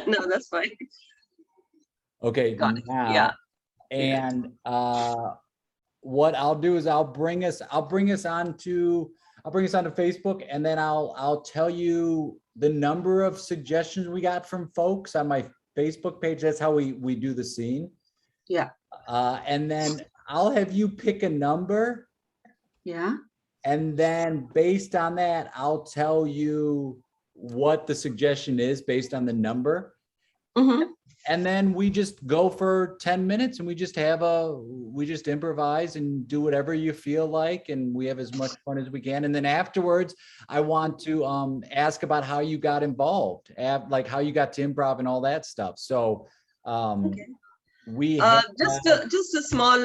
No, that's fine. Okay, Got it. now, Yeah. and what I'll do is I'll bring us onto Facebook, and then I'll tell you the number of suggestions we got from folks on my Facebook page. That's how we do the scene. Yeah. And then I'll have you pick a number. Yeah. And then based on that, I'll tell you what the suggestion is based on the number. Mm-hmm. And then we just go for 10 minutes and we just improvise and do whatever you feel like. And we have as much fun as we can. And then afterwards, I want to ask about how you got involved, like how you got to improv and all that stuff. So Okay. we just a small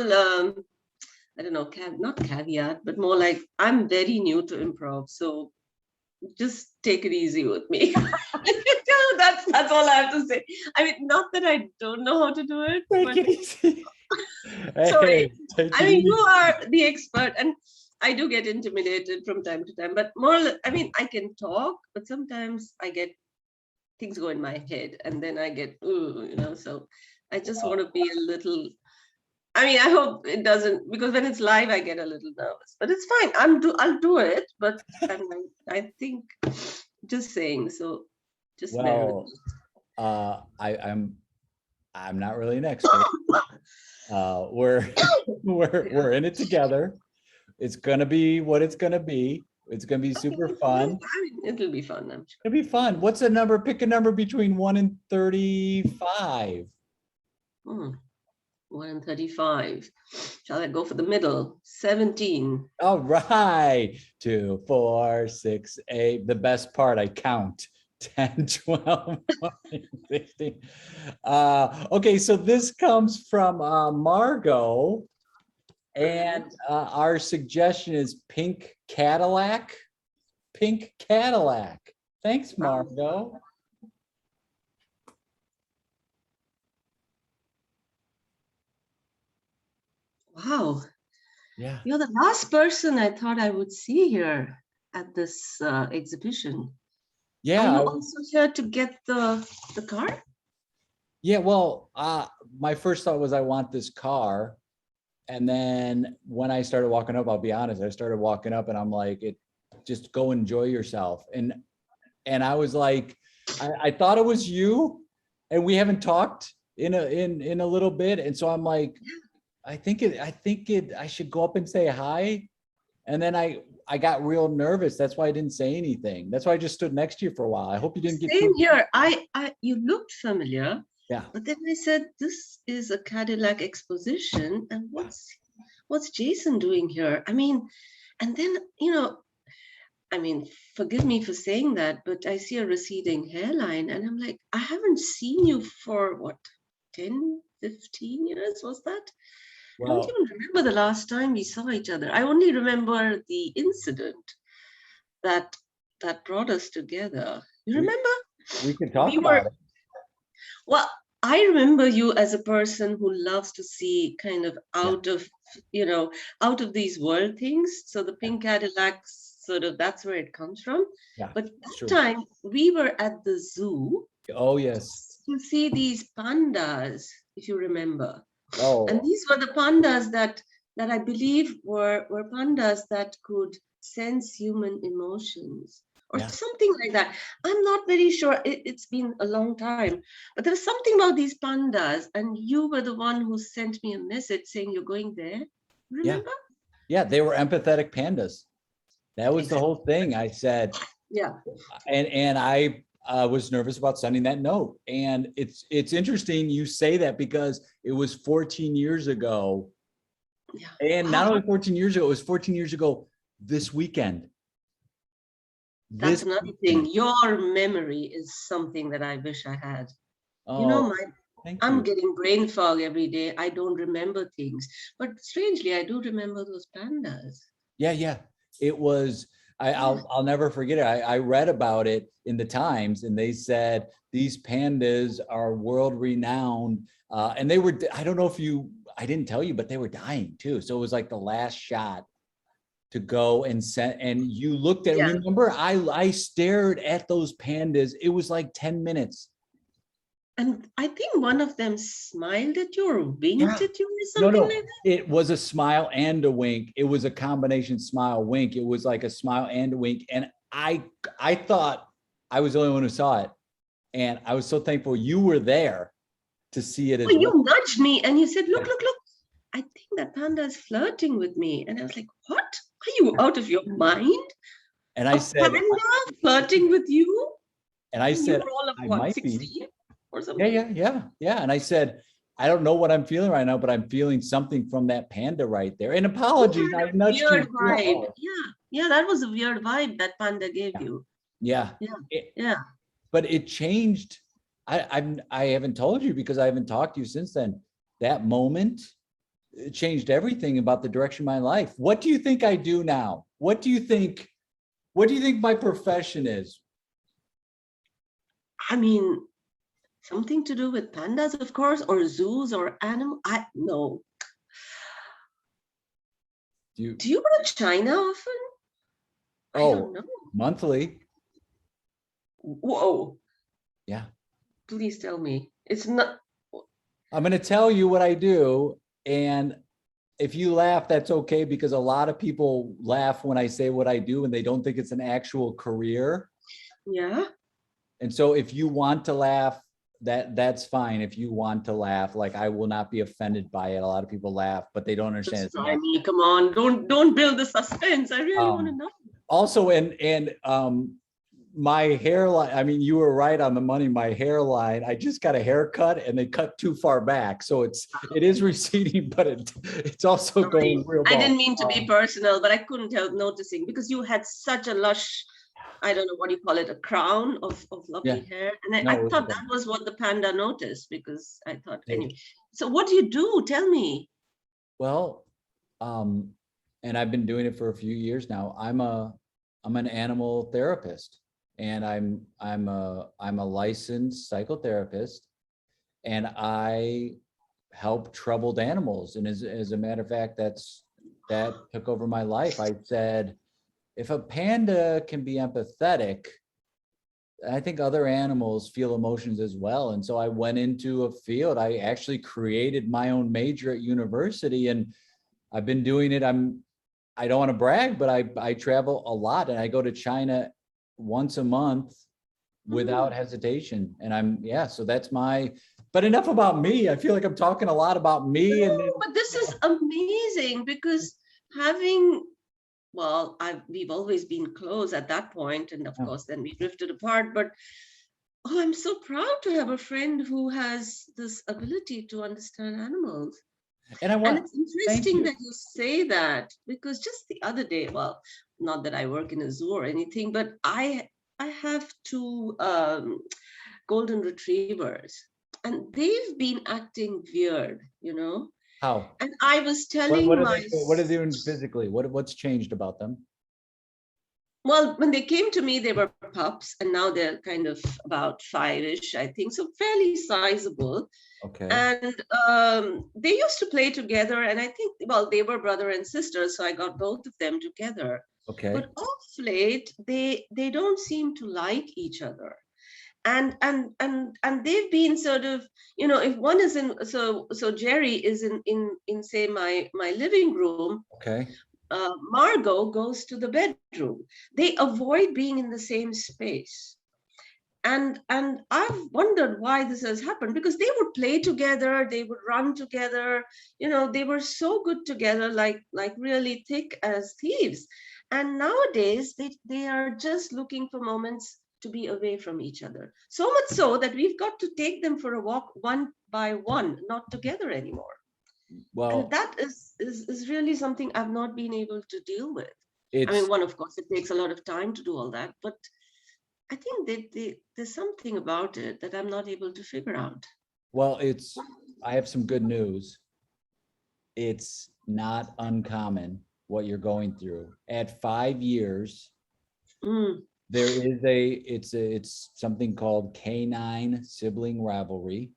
I don't know, not caveat, but more like I'm very new to improv, so just take it easy with me. That's all I have to say. I mean, not that I don't know how to do it. Take it easy. Sorry. Hey, I mean, you are the expert, and I do get intimidated from time to time, but I mean, I can talk, but sometimes I get things go in my head, and then I get, so I just want to be a little. I mean, I hope it doesn't, because when it's live, I get a little nervous, but it's fine. I'll do it, but I think just saying, so just bear with me. I'm not really an expert. We're in it together. It's gonna be what it's gonna be. It's gonna be super fun. I mean, it'll be fun. I'm sure. It'll be fun. What's a number? Pick a number between 1 and 35. 1 and 35. Shall I go for the middle? 17. All right. 2, 4, 6, 8. The best part, I count. 10, 12, 14, 16. Okay, so this comes from Margot. And our suggestion is pink Cadillac. Pink Cadillac. Thanks, Margot. Wow. Yeah. You're the last person I thought I would see here at this exhibition. Yeah. Are you also here to get the car? Yeah, well, my first thought was I want this car. And then when I started walking up, I'll be honest, I started walking up and I'm like, just go enjoy yourself. And I was like, I thought it was you, and we haven't talked in a little bit. And so I'm like, I think I should go up and say hi. And then I got real nervous. That's why I didn't say anything. That's why I just stood next to you for a while. I hope you didn't get Same here. You looked familiar. Yeah. But then I said, this is a Cadillac exposition. And what's Jason doing here? I mean, and then, I mean, forgive me for saying that, but I see a receding hairline and I'm like, I haven't seen you for what, 10, 15 years, was that? Well, I don't even remember the last time we saw each other. I only remember the incident that brought us together. You remember? We can talk about it. Well, I remember you as a person who loves to see kind of out of these world things. So the pink Cadillacs, sort of, that's where it comes from. Yeah, but that time we were at the zoo. Oh, yes. To see these pandas, if you remember. Oh. And these were the pandas that I believe were pandas that could sense human emotions or something like that. I'm not very sure. It's been a long time, but there was something about these pandas, and you were the one who sent me a message saying you're going there. Remember? Yeah, they were empathetic pandas. That was the whole thing. I said, yeah, and I was nervous about sending that note. And it's interesting you say that, because it was 14 years ago. Yeah. And not only 14 years ago, it was 14 years ago this weekend. That's another thing. Your memory is something that I wish I had. Oh, I'm getting brain fog every day. I don't remember things. But strangely, I do remember those pandas. Yeah. It was, I'll never forget it. I read about it in the Times, and they said these pandas are world renowned. And they were, I don't know if I didn't tell you, but they were dying too. So it was like the last shot to go and send, and you looked at, remember, I stared at those pandas. It was like 10 minutes. And I think one of them smiled at you or winked Yeah. at you or No, something no, like that. it was a smile and a wink. It was a combination smile wink. It was like a smile and a wink. And I thought I was the only one who saw it. And I was so thankful you were there to see it as Oh, well. you nudged me and you said, look, look, look. I think that panda is flirting with me. And I was like, what? Are you out of your mind? And I A said, panda flirting with you? and I And you said, were all of I what, might be. 16 or Yeah, something? yeah. And I said, I don't know what I'm feeling right now, but I'm feeling something from that panda right there. And apologies, You I had a nudged you weird too vibe. hard. Yeah, that was a weird vibe that panda gave you. Yeah. Yeah, It- yeah. but it changed. I haven't told you because I haven't talked to you since then. That moment, it changed everything about the direction of my life. What do you think I do now? What do you think my profession is? I mean, something to do with pandas, of course, or zoos or animal. I no. Do you, Do you go to China often? I don't oh, know. monthly? Whoa, Yeah. please tell me. It's not. I'm going to tell you what I do. And if you laugh, that's okay, because a lot of people laugh when I say what I do and they don't think it's an actual career. Yeah. And so if you want to laugh, that's fine. If you want to laugh, like, I will not be offended by it. A lot of people laugh, but they don't understand. Just try me. Come on. Don't build the suspense. I really want to know. Also, and my hairline, I mean, you were right on the money. My hairline, I just got a haircut and they cut too far back. So it is receding, but it's also Sorry. going real I well. didn't mean to be personal, but I couldn't help noticing because you had such a lush, I don't know what you call it, a crown of lovely hair. And I thought that was what the panda noticed, because I thought, anyway. So what do you do? Tell me. Well, and I've been doing it for a few years now. I'm an animal therapist, and I'm a licensed psychotherapist, and I help troubled animals. And as a matter of fact, that took over my life. I said, if a panda can be empathetic, I think other animals feel emotions as well. And so I went into a field. I actually created my own major at university, and I've been doing it. I don't want to brag, but I travel a lot, and I go to China once a month without hesitation. And so that's but enough about me. I feel like I'm talking a lot about me. No, but this is amazing, because we've always been close at that point, and of course then we drifted apart, but I'm so proud to have a friend who has this ability to understand animals. And it's interesting that you say that, because just the other day, well, not that I work in a zoo or anything, but I have two golden retrievers, and they've been acting weird, How? And I was telling What are they doing physically? What's changed about them? Well, when they came to me, they were pups, and now they're kind of about 5-ish, I think, so fairly sizable. Okay. And they used to play together, and I think, well, they were brother and sister, so I got both of them together. Okay. But off late, they don't seem to like each other. And they've been sort of, if one is in, so Jerry is in say my living room. Okay. Margot goes to the bedroom. They avoid being in the same space. And I've wondered why this has happened, because they would play together, they would run together, they were so good together, like really thick as thieves. And nowadays they are just looking for moments to be away from each other. So much so that we've got to take them for a walk one by one, not together anymore. Well, and that is really something I've not been able to deal with. I mean, of course, it takes a lot of time to do all that, but I think that there's something about it that I'm not able to figure out. Well, I have some good news. It's not uncommon what you're going through. At 5 years, there is it's something called Canine Sibling Rivalry,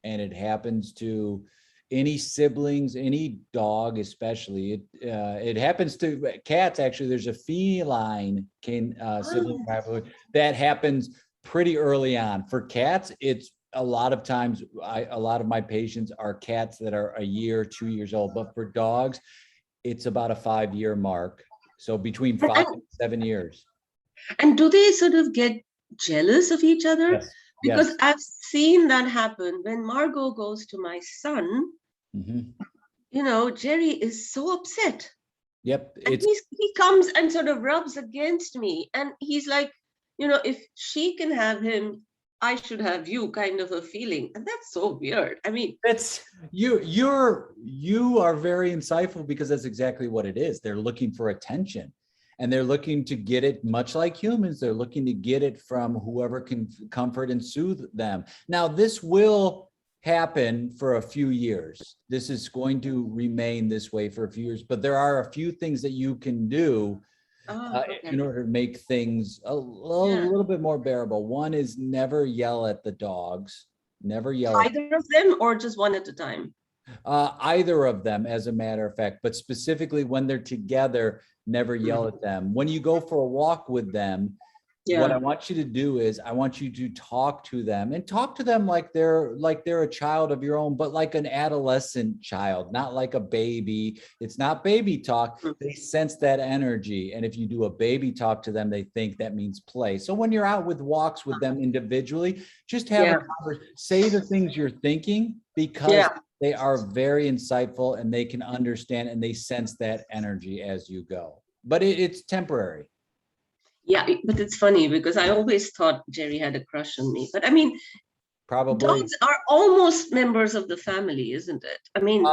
and it happens to any siblings, any dog, especially. It happens to cats. Actually, there's a feline sibling rivalry that happens pretty early on. For cats, it's a lot of times, a lot of my patients are cats that are a year, 2 years old, but for dogs, it's about a 5-year mark. So between 5 and 7 years. And do they sort of get jealous of each other? Yes. Because Yes. I've seen that happen when Margot goes to my son. Mhm. Jerry is so upset. Yep. And It's he comes and sort of rubs against me. And he's like, if she can have him, I should have you, kind of a feeling. And that's so weird. I mean, that's you are very insightful, because that's exactly what it is. They're looking for attention, and they're looking to get it, much like humans. They're looking to get it from whoever can comfort and soothe them. Now, this will happen for a few years. This is going to remain this way for a few years, but there are a few things that you can do okay. in order to make things a little bit more bearable. One is never yell at the dogs. Never yell at Either of them, or just one at a time? either of them, as a matter of fact, but specifically when they're together, never yell at them. When you go for a walk with them, what I want you to do is I want you to talk to them, and talk to them like they're a child of your own, but like an adolescent child, not like a baby. It's not baby talk. They sense that energy. And if you do a baby talk to them, they think that means play. So when you're out with walks with them individually, just have a conversation, say the things you're thinking, because they are very insightful and they can understand and they sense that energy as you go. But it's temporary. Yeah, but it's funny because I always thought Jerry had a crush on me. But I mean, Probably. dogs are almost members of the family, isn't it? I mean,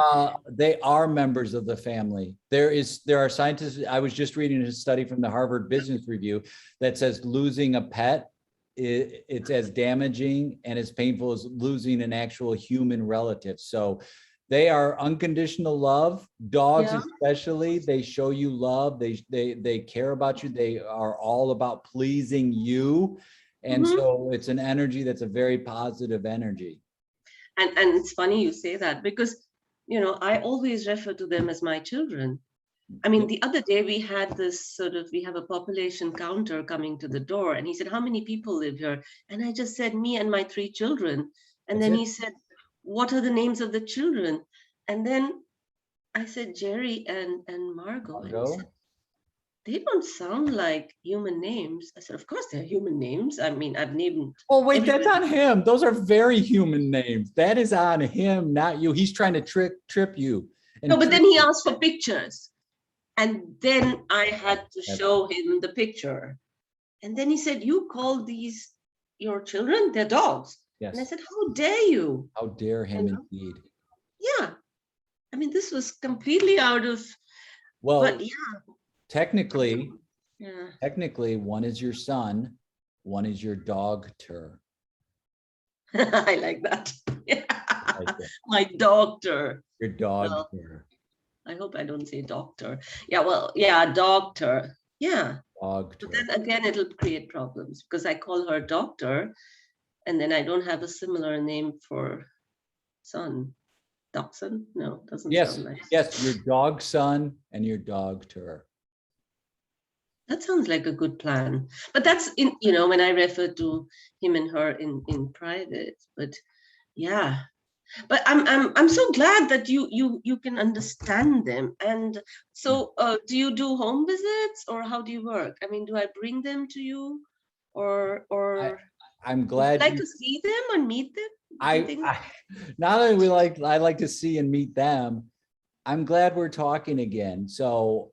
they are members of the family. There are scientists. I was just reading a study from the Harvard Business Review that says losing a pet, it's as damaging and as painful as losing an actual human relative. So they are unconditional love. Dogs, especially, they show you love. They care about you. They are all about pleasing you. And so it's an energy that's a very positive energy. And it's funny you say that, because, I always refer to them as my children. I mean, the other day we had we have a population counter coming to the door, and he said, how many people live here? And I just said, me and my 3 children. And then he said, what are the names of the children? And then I said, Jerry and Margot. And he said, they don't sound like human names. I said, of course they're human names. I mean, I've named. Oh, wait, that's on him. Those are very human names. That is on him, not you. He's trying to trip you. No, but then he asked for pictures. And then I had to show him the picture. And then he said, you call these your children? They're dogs. Yes. And I said, how dare you? How dare him, indeed. Yeah. I mean, this was completely out of, but technically, one is your son, one is your dogter. I like that. My doctor. Your dogter. I hope I don't say doctor. Doctor. Yeah. Dogter. But then again, it'll create problems because I call her doctor, and then I don't have a similar name for son. Dachshund? No, doesn't sound nice. Yes, your dog son and your dogter. That sounds like a good plan. But that's when I refer to him and her in private. But yeah. But I'm so glad that you can understand them. And so do you do home visits, or how do you work? I mean, do I bring them to you, or I'm glad would you like to see them or meet them? Not only I like to see and meet them. I'm glad we're talking again. So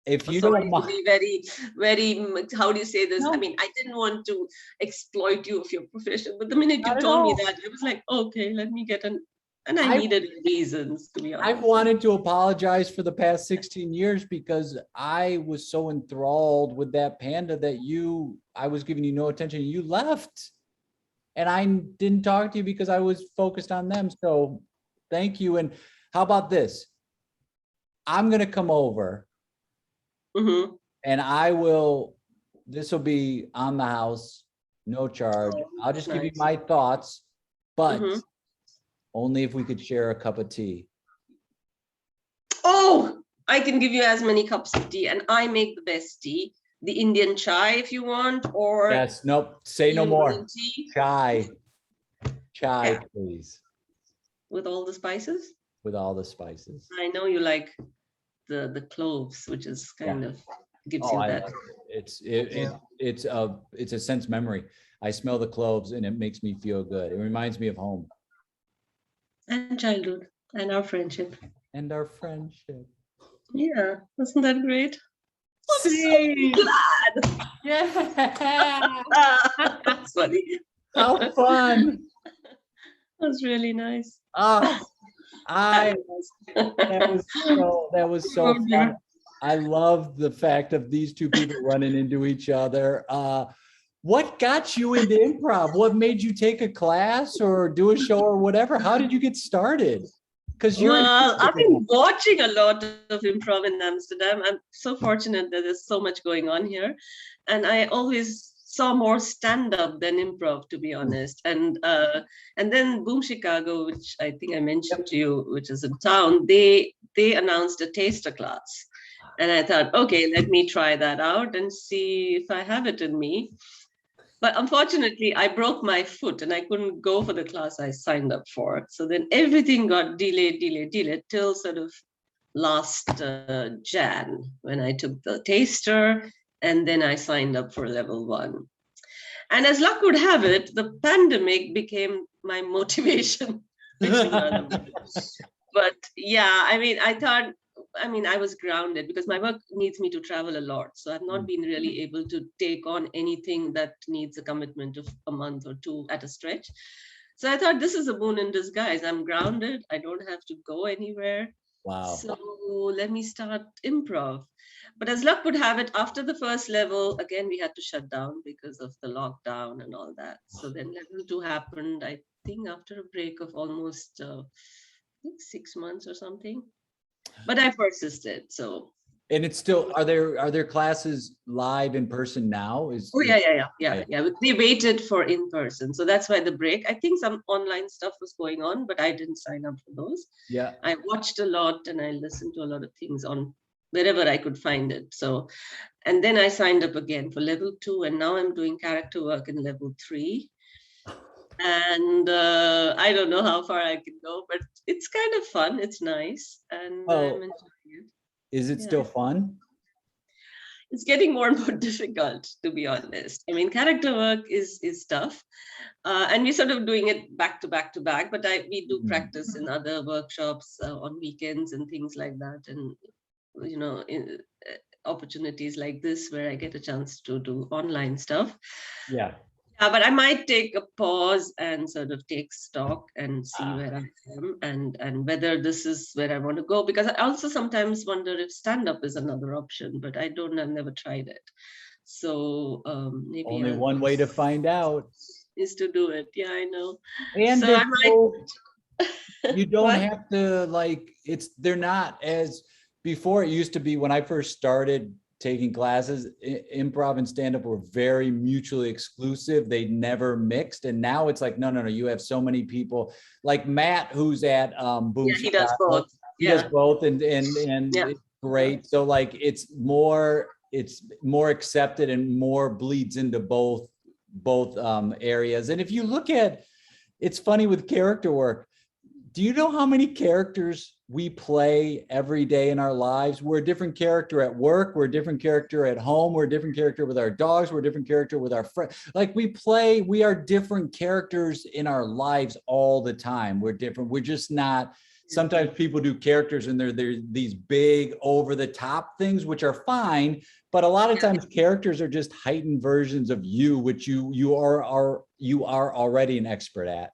if you don't mind, be very, very, how do you say this? No. I mean, I didn't want to exploit you of your profession, but the minute you told me that, it was like, okay, let me get and I needed reasons, to be honest. I've wanted to apologize for the past 16 years because I was so enthralled with that panda that I was giving you no attention. You left. And I didn't talk to you because I was focused on them. So thank you. And how about this? I'm going to come over and this will be on the house, no charge. I'll just give you my thoughts, but only if we could share a cup of tea. Oh, I can give you as many cups of tea, and I make the best tea. The Indian chai, if you want, or yes, nope, say no more. Chai. Chai, Yeah. please, With all the spices. with all the spices. I know you like the cloves, which is Yeah. kind of gives Oh, you I that. love it. Yeah. It's a sense memory. I smell the cloves and it makes me feel good. It reminds me of home And childhood and our friendship. and our friendship. Yeah, wasn't that great? See, Glad. yeah, That's funny. how fun. That's really nice. Ah, I that was so Oh, fun. dear. I love the fact of these two people running into each other. What got you into improv? What made you take a class or do a show or whatever? How did you get started? Because you're Well, I've been watching a lot of improv in Amsterdam. I'm so fortunate that there's so much going on here. And I always saw more stand-up than improv, to be honest. And then Boom Chicago, which I think I mentioned to you, which is in town, they announced a taster class. And I thought, okay, let me try that out and see if I have it in me. But unfortunately, I broke my foot and I couldn't go for the class I signed up for. So then everything got delayed till sort of last Jan when I took the taster and then I signed up for level 1. And as luck would have it, the pandemic became my motivation. But yeah, I mean, I was grounded because my work needs me to travel a lot. So I've not been really able to take on anything that needs a commitment of a month or two at a stretch. So I thought this is a boon in disguise. I'm grounded. I don't have to go anywhere. Wow. So let me start improv. But as luck would have it, after the first level, again, we had to shut down because of the lockdown and all that. So then level 2 happened, I think, after a break of almost I think 6 months or something. But I persisted. So And it's still, are there classes live in person now? yeah. They waited for in person. So that's why the break. I think some online stuff was going on, but I didn't sign up for those. Yeah. I watched a lot and I listened to a lot of things on wherever I could find it. So, and then I signed up again for level 2, and now I'm doing character work in level 3. And I don't know how far I can go, but it's kind of fun. It's nice, and I'm enjoying it. Is it still fun? It's getting more and more difficult, to be honest. I mean, character work is tough, and we're sort of doing it back to back to back. But we do practice in other workshops on weekends and things like that, and in opportunities like this where I get a chance to do online stuff. Yeah. But I might take a pause and sort of take stock and see where I am and whether this is where I want to go. Because I also sometimes wonder if stand-up is another option, but I've never tried it. So maybe only one way to find out is to do it. Yeah, I know. And so I might. you don't have to they're not as before. It used to be when I first started taking classes, improv and stand-up were very mutually exclusive. They never mixed. And now it's like, no, you have so many people like Matt, who's at Boom. Yeah, he does both. He does both and it's great. So like it's more accepted and more bleeds into both areas. And if you look at, it's funny with character work. Do you know how many characters we play every day in our lives? We're a different character at work. We're a different character at home. We're a different character with our dogs. We're a different character with our friends. Like we are different characters in our lives all the time. We're different. We're just not, sometimes people do characters and they're these big over the top things, which are fine. But a lot of times characters are just heightened versions of you, which you are already an expert at.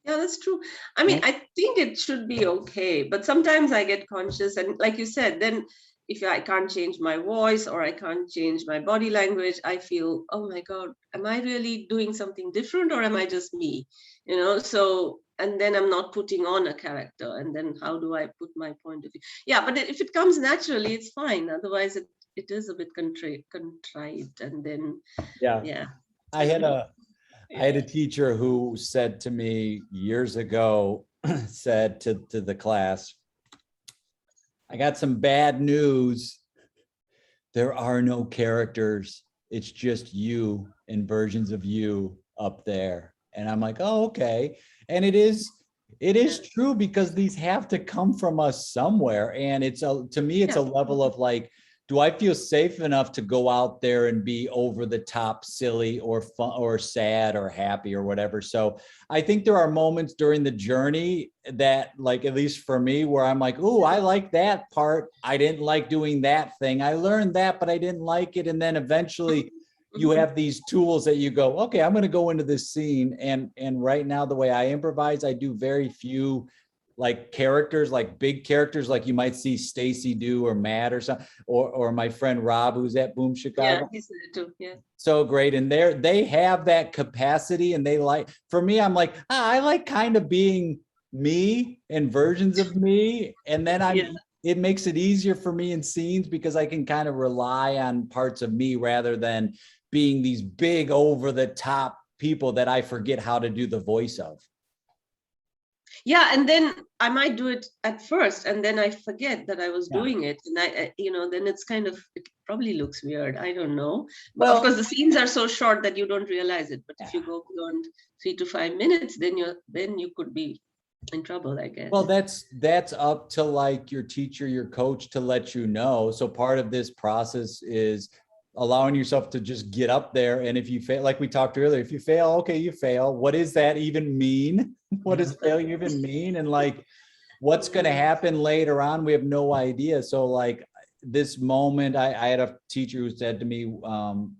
Yeah, that's true. I mean, I think it should be okay, but sometimes I get conscious, and like you said, then if I can't change my voice or I can't change my body language, I feel, oh my God, am I really doing something different or am I just me? So, and then I'm not putting on a character, and then how do I put my point of view? Yeah, but if it comes naturally, it's fine. Otherwise, it is a bit contrived, and then I had a teacher who said to me years ago, said to the class, I got some bad news. There are no characters. It's just you and versions of you up there. And I'm like, oh, okay. And it is true, because these have to come from us somewhere. And to me, it's a level of like, do I feel safe enough to go out there and be over the top, silly or fun or sad or happy or whatever? So I think there are moments during the journey that, like, at least for me, where I'm like, oh, I like that part. I didn't like doing that thing. I learned that, but I didn't like it. And then eventually you have these tools that you go, okay, I'm going to go into this scene. And right now, the way I improvise, I do very few like characters, like big characters, like you might see Stacy do, or Matt or something, or my friend Rob, who's at Boom Chicago. Yeah, he's there too. Yeah. So great. And they have that capacity, and for me, I'm like, I like kind of being me and versions of me. And then it makes it easier for me in scenes, because I can kind of rely on parts of me rather than being these big over the top people that I forget how to do the voice of. Yeah, and then I might do it at first, and then I forget that I was doing it, and then it's kind of, it probably looks weird. I don't know, but of course the scenes are so short that you don't realize it. But if you go beyond 3 to 5 minutes, then you could be in trouble, I guess. Well, that's up to like your teacher, your coach, to let you know. So part of this process is allowing yourself to just get up there. And if you fail, like we talked earlier, if you fail, okay, you fail. What does that even mean? What does failure even mean? And like, what's going to happen later on? We have no idea. So like this moment, I had a teacher who said to me,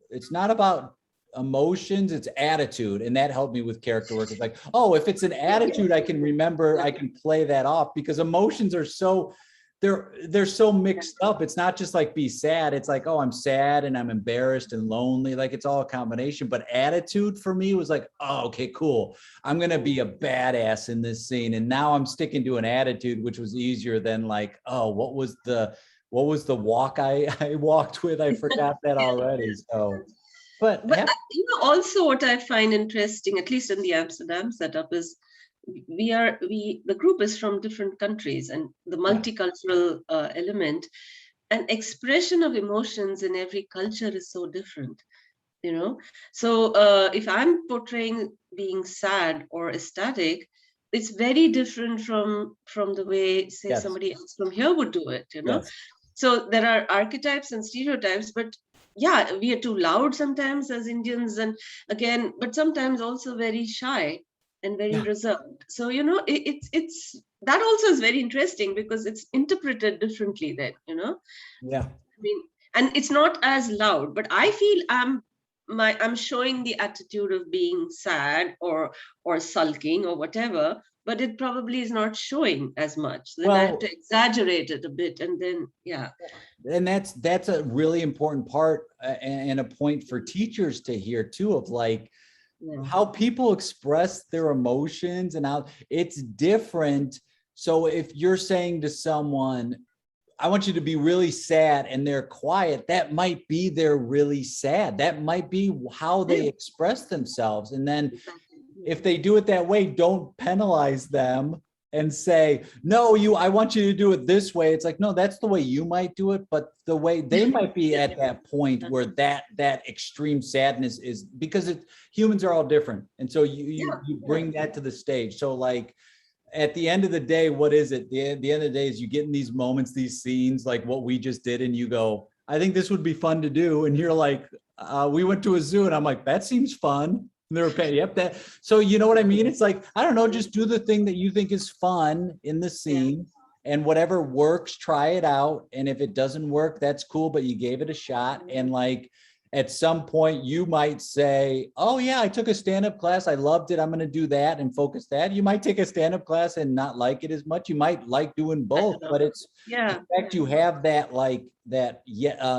it's not about emotions, it's attitude. And that helped me with character work. It's like, oh, if it's an attitude, I can remember, I can play that off, because emotions are so, they're so mixed up. It's not just like be sad. It's like, oh, I'm sad and I'm embarrassed and lonely. Like it's all a combination. But attitude for me was like, oh, okay, cool. I'm going to be a badass in this scene. And now I'm sticking to an attitude, which was easier than like, oh, what was the walk I walked with? I forgot that already. So, but also what I find interesting, at least in the Amsterdam setup, is the group is from different countries, and the multicultural element and expression of emotions in every culture is so different, so if I'm portraying being sad or ecstatic, it's very different from the way, say, somebody else from here would do it. So there are archetypes and stereotypes, but yeah, we are too loud sometimes as Indians, and again, but sometimes also very shy and very reserved. So, it's that also is very interesting, because it's interpreted differently then, Yeah. I mean, and it's not as loud, but I feel I'm showing the attitude of being sad or sulking or whatever, but it probably is not showing as much. Then I have to exaggerate it a bit, and then and that's a really important part, and a point for teachers to hear too, of like how people express their emotions and how it's different. So if you're saying to someone, I want you to be really sad, and they're quiet, that might be they're really sad. That might be how they express themselves. And then if they do it that way, don't penalize them and say, no, I want you to do it this way. It's like, no, that's the way you might do it. But the way they might be at that point where that extreme sadness is, because humans are all different. And so you bring that to the stage. So like, at the end of the day, what is it? The end of the day is you get in these moments, these scenes, like what we just did, and you go, I think this would be fun to do. And you're like, we went to a zoo, and I'm like, that seems fun. And they were paying, yep, that. So you know what I mean? It's like, I don't know, just do the thing that you think is fun in the scene, and whatever works, try it out. And if it doesn't work, that's cool, but you gave it a shot. And like, at some point you might say, oh yeah, I took a stand-up class, I loved it, I'm going to do that and focus that. You might take a stand-up class and not like it as much. You might like doing both, but it's the fact you have that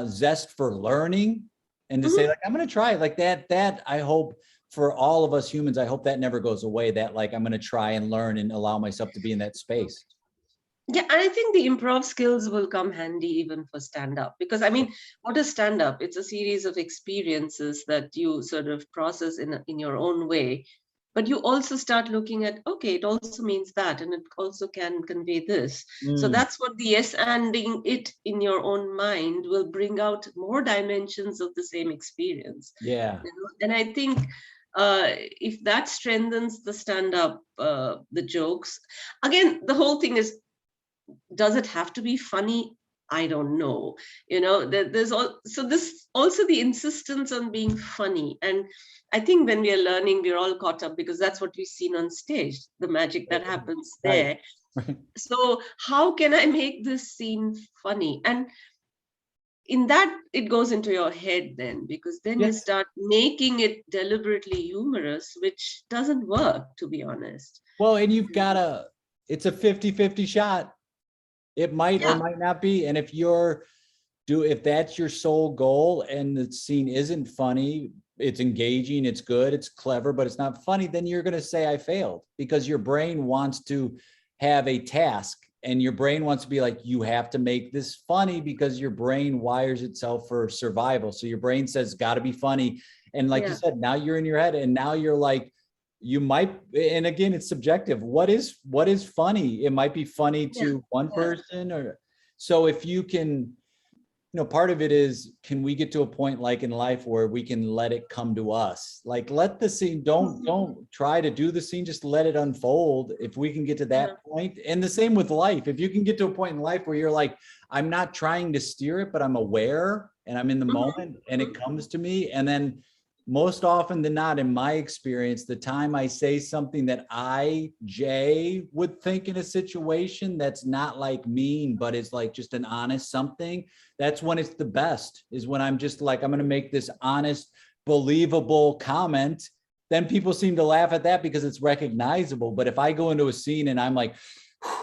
zest for learning, and to say like, I'm going to try it like that. I hope for all of us humans, I hope that never goes away, that like, I'm going to try and learn and allow myself to be in that space. Yeah, I think the improv skills will come handy even for stand-up, because I mean, what is stand-up? It's a series of experiences that you sort of process in your own way, but you also start looking at, okay, it also means that, and it also can convey this. So that's what the yes-anding it in your own mind will bring out more dimensions of the same experience. Yeah. And I think if that strengthens the stand-up, the jokes, again, the whole thing is, does it have to be funny? I don't know. There's so this also the insistence on being funny. And I think when we are learning, we're all caught up because that's what we've seen on stage, the magic that happens there. Right. So how can I make this scene funny? And in that, it goes into your head then, because then you start making it deliberately humorous, which doesn't work, to be honest. Well, and you've got to, it's a 50-50 shot. It might or might not be. And if that's your sole goal and the scene isn't funny, it's engaging, it's good, it's clever, but it's not funny, then you're going to say I failed, because your brain wants to have a task and your brain wants to be like, you have to make this funny, because your brain wires itself for survival. So your brain says, got to be funny. And like you said, now you're in your head and now you're like, you might, and again, it's subjective. What is funny? It might be funny to one person, or so if you can, part of it is, can we get to a point like in life where we can let it come to us? Like, let the scene, don't try to do the scene, just let it unfold. If we can get to that point, and the same with life, if you can get to a point in life where you're like, I'm not trying to steer it, but I'm aware and I'm in the moment and it comes to me. And then most often than not, in my experience, the time I say something that Jay, would think in a situation that's not like mean, but it's like just an honest something, that's when it's the best, is when I'm just like, I'm going to make this honest, believable comment. Then people seem to laugh at that because it's recognizable. But if I go into a scene and I'm like,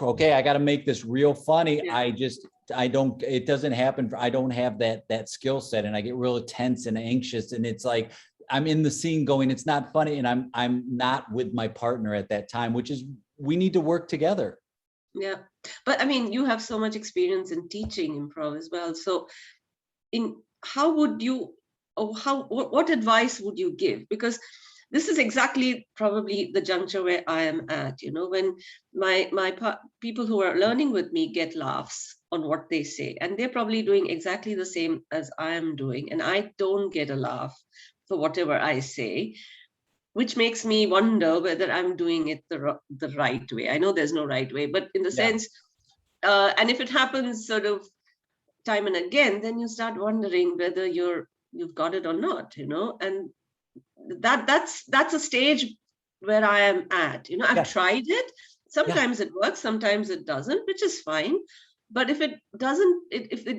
okay, I got to make this real funny, it doesn't happen. I don't have that skill set, and I get real tense and anxious, and it's like, I'm in the scene going, it's not funny. And I'm not with my partner at that time, which is, we need to work together. Yeah. But I mean, you have so much experience in teaching improv as well. So how would you, or what advice would you give? Because this is exactly probably the juncture where I am at, when my people who are learning with me get laughs on what they say, and they're probably doing exactly the same as I am doing, and I don't get a laugh for whatever I say, which makes me wonder whether I'm doing it the right way. I know there's no right way, but in the sense, and if it happens sort of time and again, then you start wondering whether you've got it or not, and that's a stage where I am at. I've tried it. Sometimes it works, sometimes it doesn't, which is fine. But if it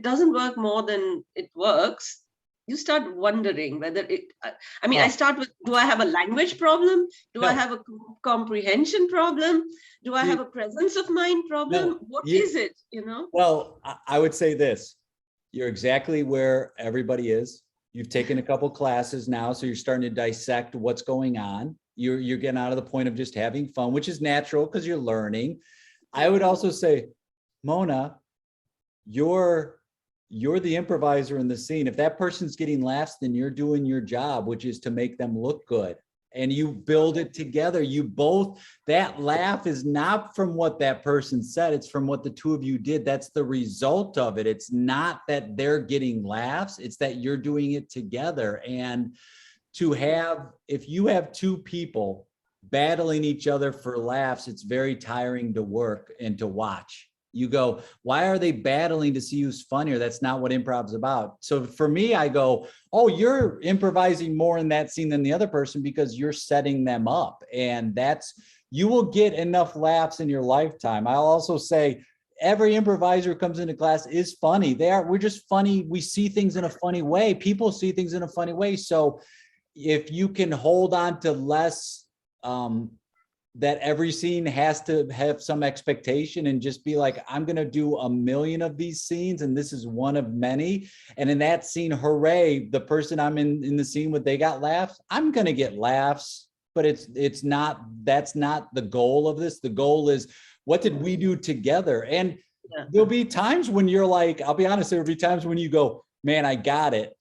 doesn't work more than it works, you start wondering whether I start with, do I have a language problem? Do I have a comprehension problem? Do I have a presence of mind problem? What is it, Well, I would say this, you're exactly where everybody is. You've taken a couple classes now, so you're starting to dissect what's going on. You're getting out of the point of just having fun, which is natural because you're learning. I would also say, Mohna, you're the improviser in the scene. If that person's getting laughs, then you're doing your job, which is to make them look good. And you build it together. That laugh is not from what that person said. It's from what the two of you did. That's the result of it. It's not that they're getting laughs. It's that you're doing it together. And if you have two people battling each other for laughs, it's very tiring to work and to watch. You go, why are they battling to see who's funnier? That's not what improv's about. So for me, I go, oh, you're improvising more in that scene than the other person because you're setting them up. And you will get enough laughs in your lifetime. I'll also say every improviser who comes into class is funny. We're just funny. We see things in a funny way. People see things in a funny way. So if you can hold on to less, that every scene has to have some expectation and just be like, I'm going to do a million of these scenes and this is one of many. And in that scene, hooray, the person I'm in the scene with, they got laughs. I'm going to get laughs, but that's not the goal of this. The goal is, what did we do together? And there'll be times when you're like, I'll be honest, there'll be times when you go, man, I got it.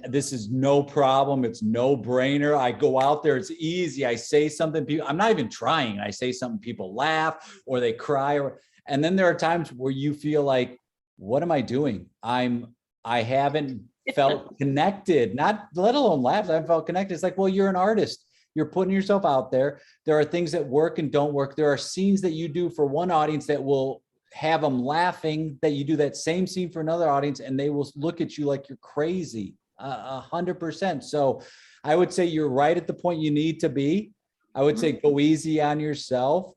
This is no problem. It's no brainer. I go out there. It's easy. I say something. I'm not even trying. I say something, people laugh or they cry. And then there are times where you feel like, what am I doing? I haven't felt connected, not let alone laughs. I felt connected. It's like, well, you're an artist. You're putting yourself out there. There are things that work and don't work. There are scenes that you do for one audience that will have them laughing, that you do that same scene for another audience and they will look at you like you're crazy, 100%. So I would say you're right at the point you need to be. I would say go easy on yourself.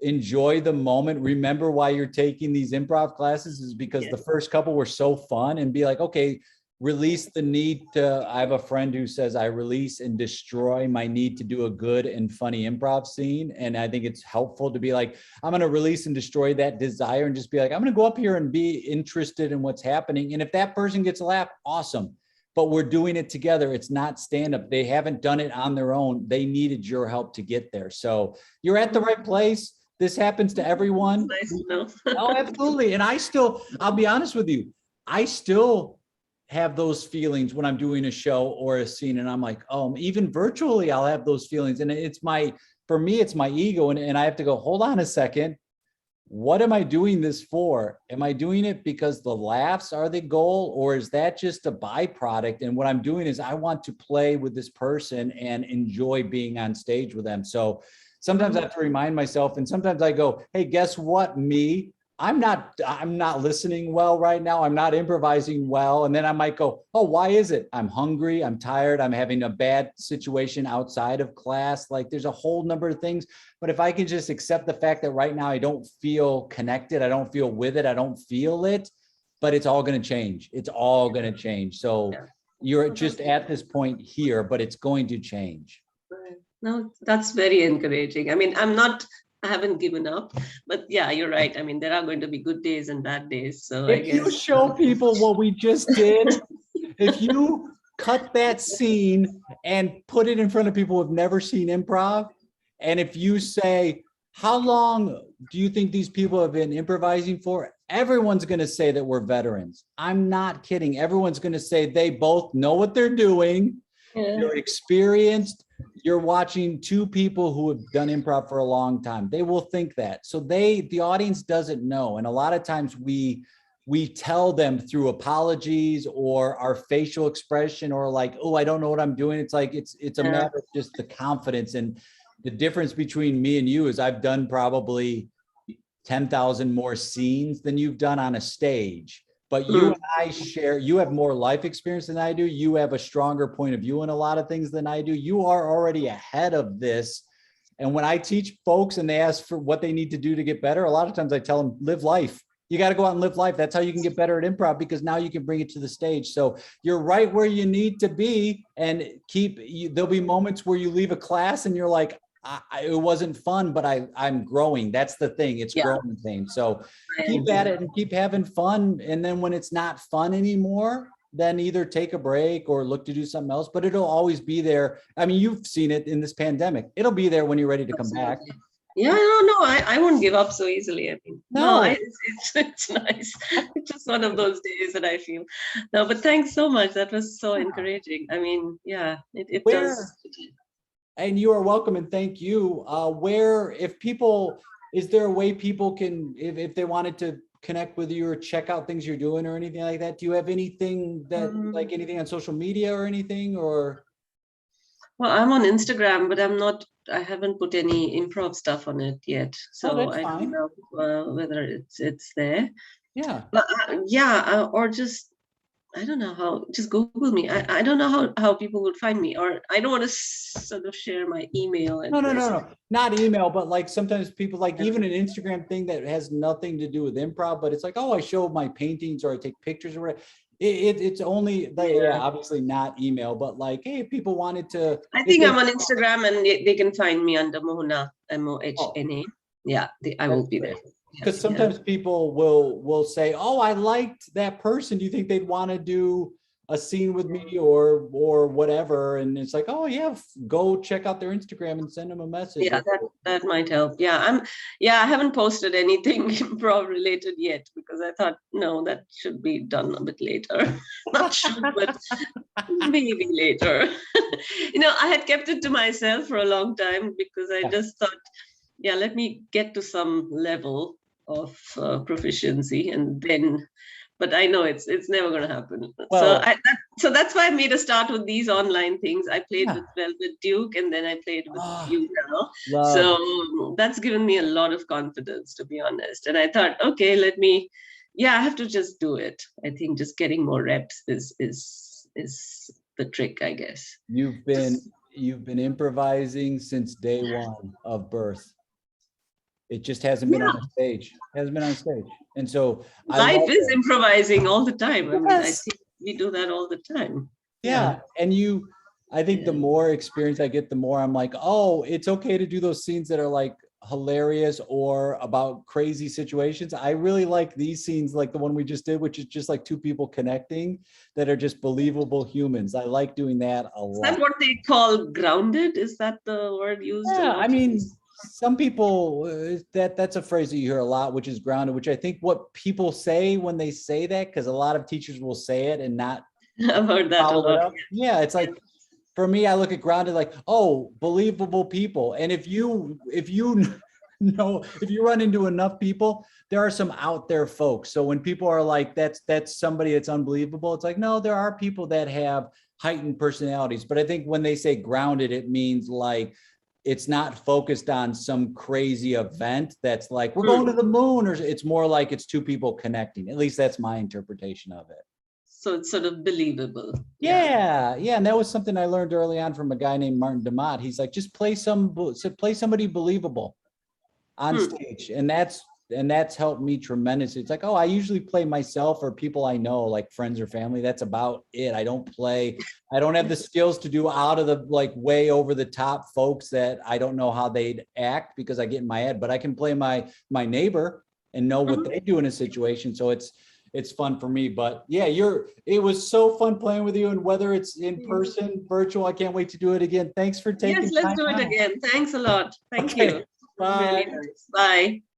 Enjoy the moment. Remember why you're taking these improv classes is because the first couple were so fun, and be like, okay, release the need to, I have a friend who says I release and destroy my need to do a good and funny improv scene. And I think it's helpful to be like, I'm going to release and destroy that desire and just be like, I'm going to go up here and be interested in what's happening. And if that person gets a laugh, awesome. But we're doing it together. It's not stand-up. They haven't done it on their own. They needed your help to get there. So you're at the right place. This happens to everyone. Nice to know. Oh, absolutely. And I'll be honest with you, I still have those feelings when I'm doing a show or a scene. And I'm like, oh, even virtually, I'll have those feelings. And for me, it's my ego. And I have to go, hold on a second. What am I doing this for? Am I doing it because the laughs are the goal, or is that just a byproduct? And what I'm doing is I want to play with this person and enjoy being on stage with them. So sometimes I have to remind myself, and sometimes I go, hey, guess what, me? I'm not listening well right now. I'm not improvising well. And then I might go, oh, why is it? I'm hungry. I'm tired. I'm having a bad situation outside of class. Like there's a whole number of things. But if I can just accept the fact that right now I don't feel connected, I don't feel with it, I don't feel it, but it's all going to change. It's all going to change. So you're just at this point here, but it's going to change. No, that's very encouraging. I mean, I haven't given up, but yeah, you're right. I mean, there are going to be good days and bad days. So if you show people what we just did, if you cut that scene and put it in front of people who've never seen improv, and if you say, how long do you think these people have been improvising for? Everyone's going to say that we're veterans. I'm not kidding. Everyone's going to say they both know what they're doing. You're experienced. You're watching two people who have done improv for a long time. They will think that. So the audience doesn't know. And a lot of times we tell them through apologies or our facial expression, or like, oh, I don't know what I'm doing. It's like, it's a matter of just the confidence. And the difference between me and you is I've done probably 10,000 more scenes than you've done on a stage. But you and I share, you have more life experience than I do. You have a stronger point of view in a lot of things than I do. You are already ahead of this. And when I teach folks and they ask for what they need to do to get better, a lot of times I tell them, live life. You got to go out and live life. That's how you can get better at improv, because now you can bring it to the stage. So you're right where you need to be, and there'll be moments where you leave a class and you're like, it wasn't fun, but I'm growing. That's the thing. It's growing thing. So keep at it and keep having fun. And then when it's not fun anymore, then either take a break or look to do something else, but it'll always be there. I mean, you've seen it in this pandemic. It'll be there when you're ready to come back. Yeah, no, I won't give up so easily. I mean, it's nice. It's just one of those days that I feel. No, but thanks so much. That was so encouraging. I mean, yeah, it does. And you are welcome, and thank you. Is there a way people can, if they wanted to connect with you or check out things you're doing or anything like that? Do you have anything like anything on social media or anything, or? Well, I'm on Instagram, but I haven't put any improv stuff on it yet. So I don't know whether it's there. Yeah. But or just, I don't know how, just Google me. I don't know how people would find me, or I don't want to sort of share my email. No, not email, but like sometimes people like even an Instagram thing that has nothing to do with improv, but it's like, oh, I show my paintings or I take pictures or whatever. It's only, obviously not email, but like, hey, if people wanted to. I think I'm on Instagram and they can find me under Mohna, Mohna. Yeah, I will be there. Because sometimes people will say, oh, I liked that person. Do you think they'd want to do a scene with me or whatever? And it's like, oh yeah, go check out their Instagram and send them a message. Yeah, that might help. Yeah, I haven't posted anything improv related yet, because I thought, no, that should be done a bit later. Not should, but maybe later. I had kept it to myself for a long time because I just thought, let me get to some level of proficiency, and then but I know it's never going to happen. Well, So that's why I made a start with these online things. I played yeah. with Velvet Duke, and then I played with you now. Love. So that's given me a lot of confidence, to be honest. And I thought, okay, I have to just do it. I think just getting more reps is the trick, I guess. You've been improvising since day one of birth. It just hasn't been on a stage. Hasn't been on stage. And so life is improvising all the time. I mean, I Yes. think we do that all the time. Yeah. And I think the more experience I get, the more I'm like, oh, it's okay to do those scenes that are like hilarious or about crazy situations. I really like these scenes, like the one we just did, which is just like two people connecting that are just believable humans. I like doing that a lot. Is that what they call grounded? Is that the word used? Yeah, I mean, some people that's a phrase that you hear a lot, which is grounded, which I think what people say when they say that, because a lot of teachers will say it and not I've heard that a lot. Yeah, it's like, for me, I look at grounded like, oh, believable people. And if you run into enough people, there are some out there folks. So when people are like, that's somebody that's unbelievable, it's like, no, there are people that have heightened personalities. But I think when they say grounded, it means like, it's not focused on some crazy event that's like, we're going to the moon, or it's more like it's two people connecting. At least that's my interpretation of it. So it's sort of believable. Yeah. And that was something I learned early on from a guy named Martin DeMott. He's like, just play somebody believable on stage. And that's helped me tremendously. It's like, oh, I usually play myself or people I know, like friends or family. That's about it. I don't have the skills to do out of the like way over the top folks that I don't know how they'd act because I get in my head, but I can play my neighbor and know what they do in a situation. So it's fun for me. But yeah, it was so fun playing with you, and whether it's in person, virtual, I can't wait to do it again. Thanks for taking time. Yes, let's do it again. Thanks a lot. Thank you. Bye. Really nice. Bye.